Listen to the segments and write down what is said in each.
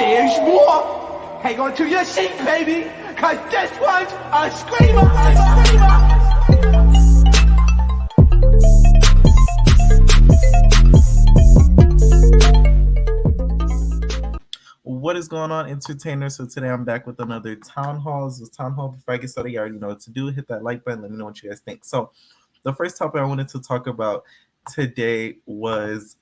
There's more. Hang on to your seat, baby, cause this one's a screamer, a screamer. What is going on, entertainers? So today I'm back with another town hall. This is town hall. Before I get started, you already know what to do. Hit that like button. Let me know what you guys think. So the first topic I wanted to talk about today was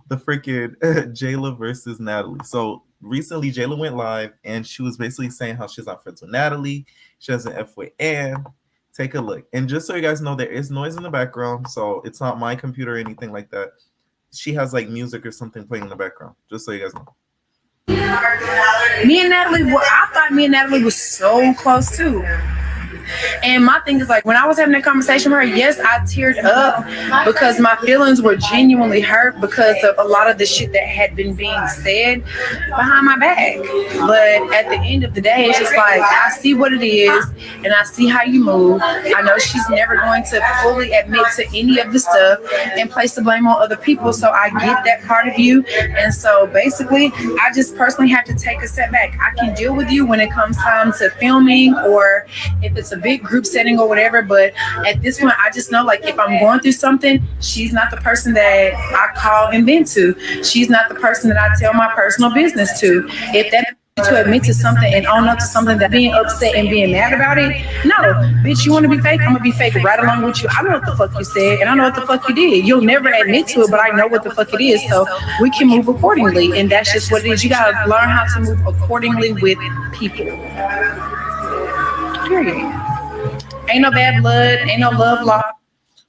the freaking Jayla versus Natalie. So recently Jayla went live and she was basically saying how she's not friends with Natalie. She has an F with Ann. Take a look. And just so you guys know, there is noise in the background. So it's not my computer or anything like that. She has like music or something playing in the background, just so you guys know. Me and Natalie, I thought me and Natalie was so close too. And my thing is, like, when I was having that conversation with her, yes, I teared up because my feelings were genuinely hurt because of a lot of the shit that had been being said behind my back. But at the end of the day, it's just like, I see what it is and I see how you move. I know she's never going to fully admit to any of the stuff and place the blame on other people. So I get that part of you. And so basically, I just personally have to take a step back. I can deal with you when it comes time to filming or if it's a big group setting or whatever, but at this point I just know, like, if I'm going through something, she's not the person that I call and vent to. She's not the person that I tell my personal business to. If that to admit to something and own up to something, that being upset and being mad about it, no, bitch, you want to be fake, I'm gonna be fake right along with you. I know what the fuck you said and I know what the fuck you did. You'll never admit to it, but I know what the fuck it is, so we can move accordingly. And that's just what it is. You gotta learn how to move accordingly with people, period. Ain't no bad blood, ain't no love lost.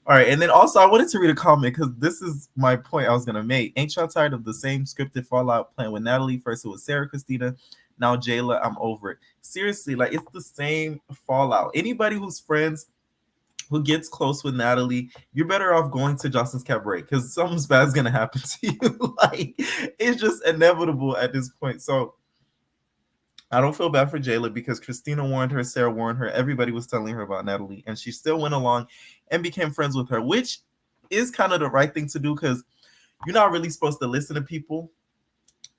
All right, and then also I wanted to read a comment because this is my point I was gonna make. Ain't y'all tired of the same scripted fallout playing with Natalie? First it was Sarah Christina, now Jayla. I'm over it. Seriously, like, it's the same fallout. Anybody who's friends, who gets close with Natalie, you're better off going to Justin's Cabaret because something's bad's gonna happen to you. Like, it's just inevitable at this point. So I don't feel bad for Jayla because Christina warned her, Sarah warned her, everybody was telling her about Natalie, and she still went along and became friends with her, which is kind of the right thing to do because you're not really supposed to listen to people,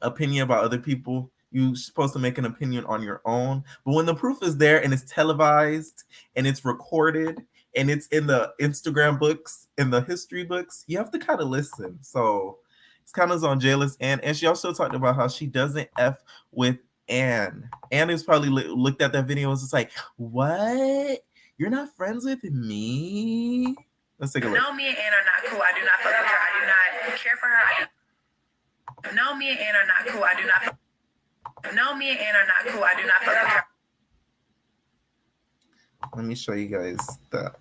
opinion about other people. You're supposed to make an opinion on your own. But when the proof is there and it's televised and it's recorded and it's in the Instagram books, in the history books, you have to kind of listen. So it's kind of on Jayla's end. And she also talked about how she doesn't F with Anne is probably looked at that video and was just like, what? You're not friends with me? Let's take a look. No, me and Anne are not cool. I do not fuck with her. I do not care for her. No, me and Anne are not cool. I do not. No, me and Anne are not cool. I do not fuck with her. Let me show you guys that.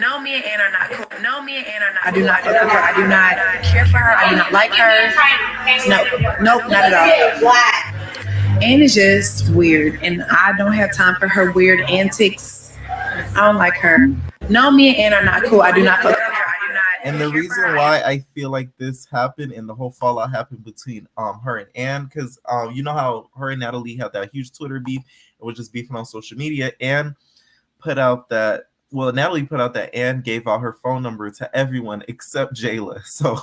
No, me and Anne are not cool. No, me and Anne are not. I do not fuck with her. I do not care for her. I do not like her. Nope, not at all. Anne is just weird, and I don't have time for her weird antics. I don't like her. No, me and Anne are not cool. I do not fuck with her. I do not. And the reason why I feel like this happened and the whole fallout happened between her and Anne, because you know how her and Natalie had that huge Twitter beef and was just beefing on social media. Anne put out that. Well, Natalie put out that Anne gave out her phone number to everyone except Jayla. So,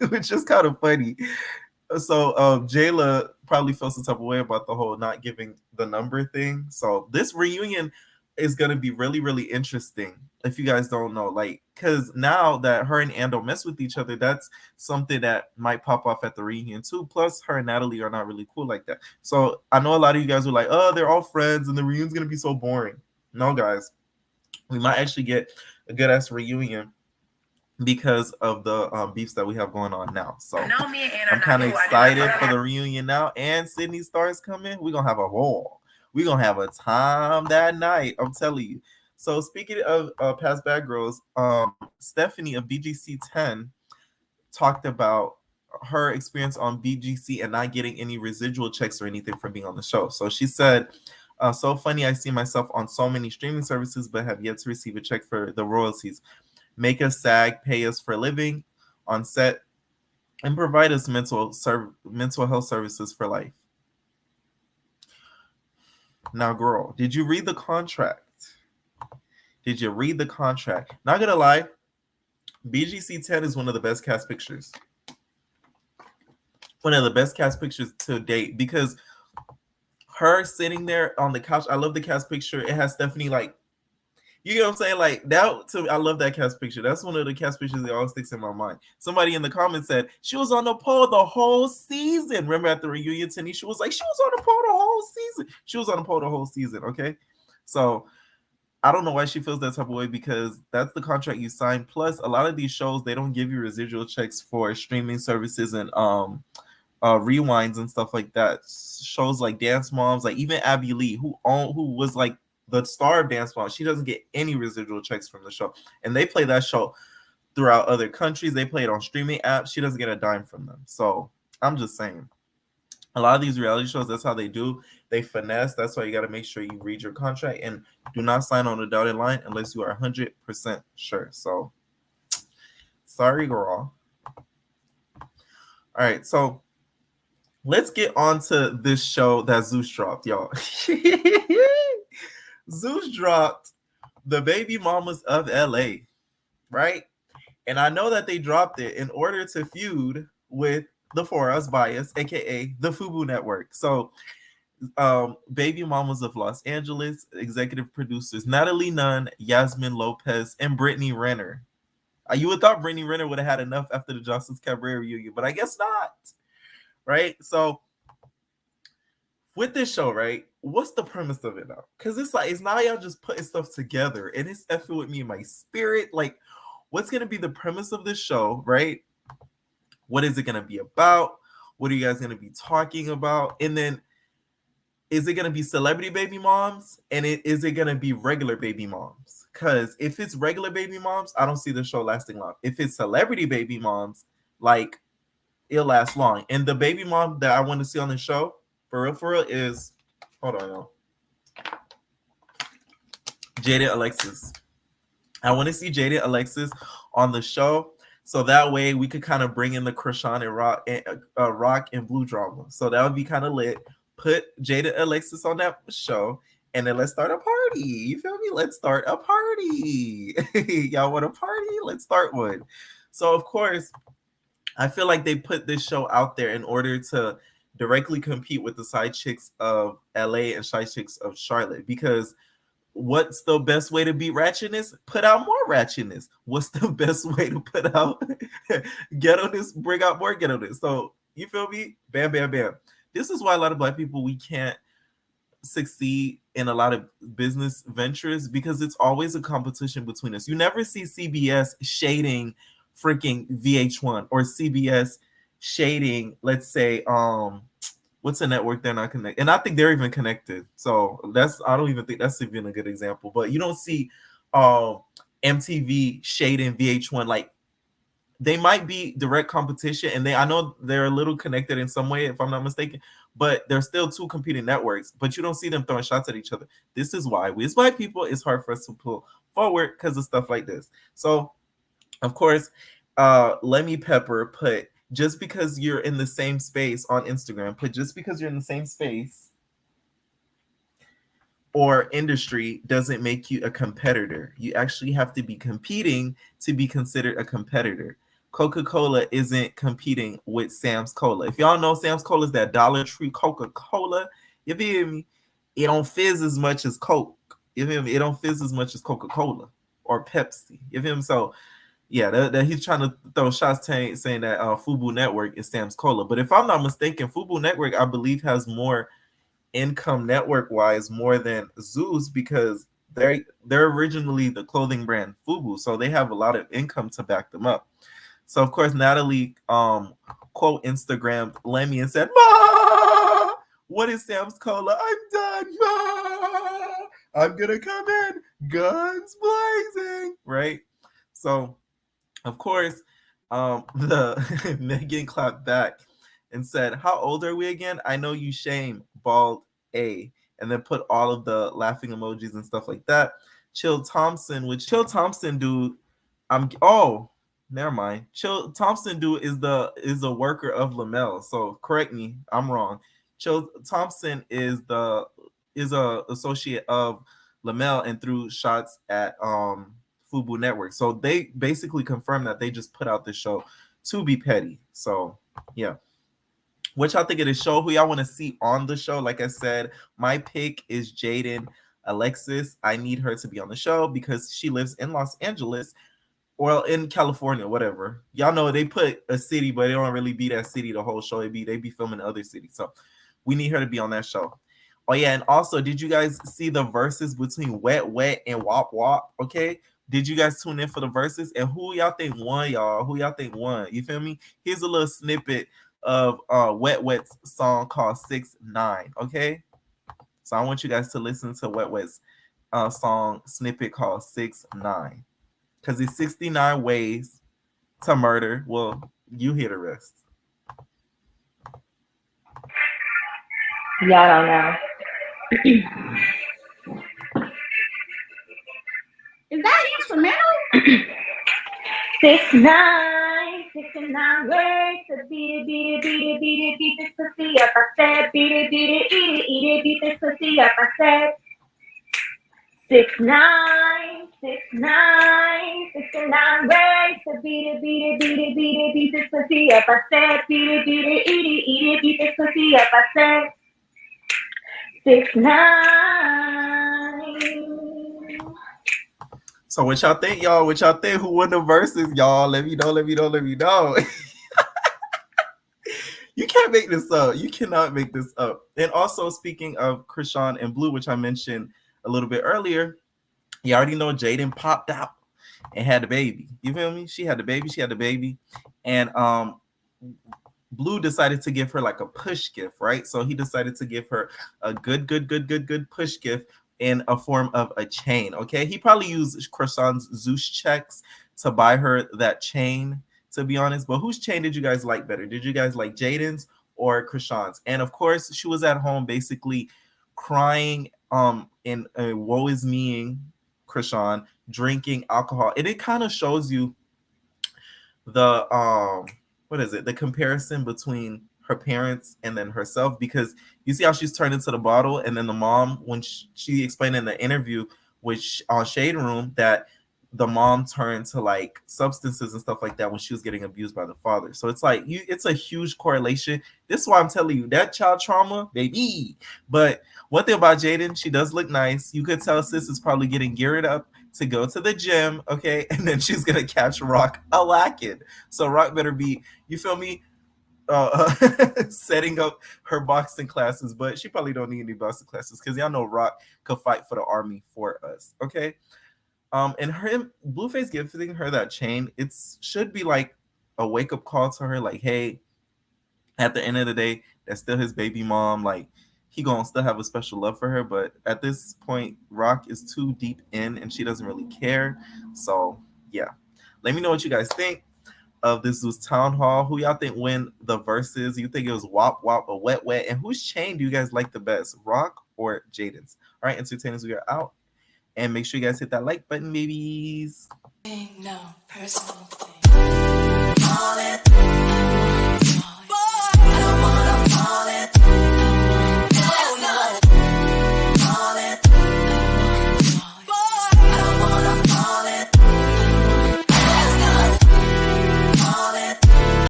which is kind of funny. So, Jayla probably felt some type of way about the whole not giving the number thing. So, this reunion is going to be really, really interesting. If you guys don't know, like, because now that her and Anne don't mess with each other, that's something that might pop off at the reunion too. Plus, her and Natalie are not really cool like that. So, I know a lot of you guys were like, oh, they're all friends and the reunion's going to be so boring. No, guys, we might actually get a good ass reunion because of the beefs that we have going on now. So I'm kind of excited for the reunion now. And Sydney Star's coming. We're gonna have a ball. We're gonna have a time that night. I'm telling you. So speaking of past bad girls, Stephanie of BGC 10 talked about her experience on BGC and not getting any residual checks or anything for being on the show. So she said, so funny, I see myself on so many streaming services, but have yet to receive a check for the royalties. Make us SAG, pay us for a living on set, and provide us mental health services for life. Now, girl, did you read the contract? Did you read the contract? Not gonna lie, BGC 10 is one of the best cast pictures. One of the best cast pictures to date, because her sitting there on the couch. I love the cast picture. It has Stephanie, like, you know what I'm saying? Like that to me, I love that cast picture. That's one of the cast pictures that always sticks in my mind. Somebody in the comments said she was on the pole the whole season. Remember at the reunion, Tanisha was like, she was on the pole the whole season. She was on the pole the whole season. Okay. So I don't know why she feels that type of way, because that's the contract you signed. Plus, a lot of these shows, they don't give you residual checks for streaming services and rewinds and stuff like that. Shows like Dance Moms, like even Abby Lee, who was like the star of Dance Moms, she doesn't get any residual checks from the show. And they play that show throughout other countries. They play it on streaming apps. She doesn't get a dime from them. So I'm just saying, a lot of these reality shows, that's how they do. They finesse. That's why you got to make sure you read your contract and do not sign on the dotted line unless you are 100% sure. So sorry, girl. All right, so let's get on to this show that Zeus dropped, y'all. Zeus dropped the Baby Mamas of LA, right? And I know that they dropped it in order to feud with the For Us Bias, aka the FUBU Network. So Baby Mamas of Los Angeles, executive producers Natalie Nunn, Yasmin Lopez, and Brittany Renner. You would thought Brittany Renner would have had enough after the Johnson's Cabaret reunion, but I guess not. Right? So with this show, right, what's the premise of it now? Because it's now y'all just putting stuff together, and it's effing with me in my spirit. Like, what's going to be the premise of this show, right? What is it going to be about? What are you guys going to be talking about? And then, is it going to be celebrity baby moms? And is it going to be regular baby moms? Because if it's regular baby moms, I don't see the show lasting long. If it's celebrity baby moms, like, it'll last long. And the baby mom that I want to see on the show, for real, is, hold on, y'all, Jada Alexis. I want to see Jada Alexis on the show, so that way we could kind of bring in the Krishan and Rock and Blue drama. So that would be kind of lit. Put Jada Alexis on that show, and then let's start a party. You feel me? Let's start a party. Y'all want a party? Let's start one. So, of course, I feel like they put this show out there in order to directly compete with the side chicks of LA and side chicks of Charlotte, because what's the best way to beat ratchetness? Put out more ratchetness. What's the best way to put out ghetto-ness? Bring out more ghetto-ness. So, you feel me? Bam, bam, bam. This is why a lot of Black people, we can't succeed in a lot of business ventures, because it's always a competition between us. You never see CBS shading freaking VH1 or CBS shading, let's say, what's a network they're not connected, and I think they're even connected. So I don't even think that's even a good example. But you don't see MTV shading VH1. Like, they might be direct competition, and I know they're a little connected in some way, if I'm not mistaken, but they're still two competing networks. But you don't see them throwing shots at each other. This is why we as Black people, it's hard for us to pull forward because of stuff like this. So, of course, Lemmy Pepper put, just because you're in the same space on Instagram, put just because you're in the same space or industry doesn't make you a competitor. You actually have to be competing to be considered a competitor. Coca-Cola isn't competing with Sam's Cola. If y'all know, Sam's Cola is that Dollar Tree Coca-Cola. You feel me? It don't fizz as much as Coke. You feel me? It don't fizz as much as Coca-Cola or Pepsi. You feel me? So, yeah, that he's trying to throw shots saying that FUBU Network is Sam's Cola. But if I'm not mistaken, FUBU Network, I believe, has more income network-wise more than Zeus, because they're originally the clothing brand FUBU. So they have a lot of income to back them up. So, of course, Natalie quote Instagrammed Lemmy and said, "Ma, what is Sam's Cola? I'm done. Ma, I'm going to come in. Guns blazing." Right? So, of course, the Megan clapped back and said, "How old are we again? I know you shame, bald A." And then put all of the laughing emojis and stuff like that. Chill Thompson, which Chill Thompson dude, never mind. Chill Thompson dude is a worker of Lamel. So correct me, I'm wrong. Chill Thompson is a associate of Lamel and threw shots at Fubu Network. So they basically confirmed that they just put out this show to be petty. So yeah. What y'all think of the show? Who y'all want to see on the show? Like I said, my pick is Jaden Alexis. I need her to be on the show because she lives in Los Angeles or in California, whatever. Y'all know they put a city, but it don't really be that city the whole show. They be filming other cities. So we need her to be on that show. Oh yeah, and also, did you guys see the verses between Wet Wet and Wop Wop? Okay, did you guys tune in for the verses? And who y'all think won, y'all? Who y'all think won? You feel me? Here's a little snippet of Wet Wet's song called 6ix9ine. Okay, so I want you guys to listen to Wet Wet's song snippet called 6ix9ine, because it's 69 ways to murder. Well, you hear the rest. Y'all don't know. Is that instrumental? 6ix9ine, 6ix9ine ways to beat this pussy up. I said, beat it, eat it, beat this pussy up. I said, 6ix9ine, 6ix9ine, 6ix9ine ways to beat this pussy up. I said, beat it, eat it, beat this pussy up. I said, 6ix9ine. So what y'all think, y'all? What y'all think? Who won the verses, y'all? Let me know. You can't make this up. You cannot make this up. And also, speaking of Chrisean and Blue, which I mentioned a little bit earlier, you already know Jaden popped out and had the baby. You feel me? She had the baby. And Blue decided to give her like a push gift, right? So he decided to give her a good push gift in a form of a chain. Okay, he probably used Chrisean's Zeus checks to buy her that chain, to be honest. But whose chain did you guys like better? Did you guys like Jaden's or Chrisean's? And of course, she was at home basically crying in woe is meing Chrisean, drinking alcohol. And it kind of shows you the the comparison between her parents and then herself, because you see how she's turned into the bottle, and then the mom, when she explained in the interview with on Shade Room that the mom turned to like substances and stuff like that when she was getting abused by the father. So it's like it's a huge correlation. This is why I'm telling you, that child trauma, baby. But one thing about Jaden, she does look nice. You could tell sis is probably getting geared up to go to the gym, okay? And then she's gonna catch Rock a lacking. So Rock better be, you feel me, setting up her boxing classes, but she probably don't need any boxing classes because y'all know Rock could fight for the army for us, okay? And Blueface giving her that chain, it should be like a wake-up call to her, like, hey, at the end of the day, that's still his baby mom. Like, he gonna still have a special love for her, but at this point, Rock is too deep in and she doesn't really care. So yeah, let me know what you guys think of this Zeus Town Hall. Who y'all think win the verses? You think it was Wop Wop or Wet Wet? And whose chain do you guys like the best, Rock or Jaden's? All right, entertainers, we are out. And make sure you guys hit that like button, babies. No personal thing.